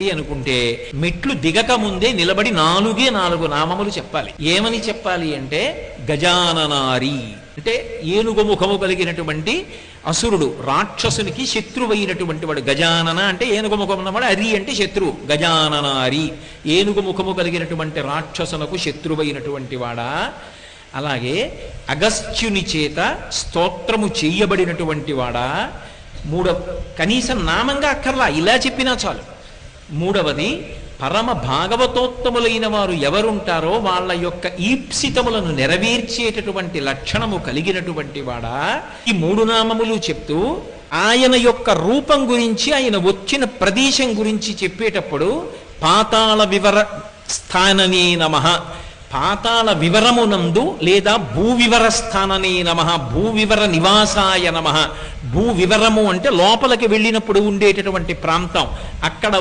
అనుకుంటే మెట్లు దిగక ముందే నిలబడి నాలుగు నామములు చెప్పాలి. ఏమని చెప్పాలి అంటే గజాననారి అంటే ఏనుగు ముఖము కలిగినటువంటి అసురుడు, రాక్షసునికి శత్రువైనటువంటి వాడు. గజానన అంటే ఏనుగు ముఖం ఉన్నవాడు, అరి అంటే శత్రువు. గజాననారి ఏనుగు ముఖము కలిగినటువంటి రాక్షసునకు శత్రువైనటువంటి వాడా. అలాగే అగస్త్యుని చేత స్తోత్రము చేయబడినటువంటి వాడా. కనీసం నామంగా అక్కర్లా, ఇలా చెప్పినా చాలు. మూడవది, పరమ భాగవతోత్తములైన వారు ఎవరుంటారో వాళ్ళ యొక్క ఈప్సితములను నెరవేర్చేటటువంటి లక్షణము కలిగినటువంటి వాడా. ఈ మూడు నామములు చెప్తూ ఆయన యొక్క రూపం గురించి, ఆయన వచ్చిన ప్రదేశం గురించి చెప్పేటప్పుడు పాతాళ వివర స్థాననే నమః, పాతాళ వివరమునందు లేదా భూవివర స్థాననే నమః, భూవివర నివాసాయ నమః. భూవివరము అంటే లోపలికి వెళ్ళినప్పుడు ఉండేటటువంటి ప్రాంతం, అక్కడ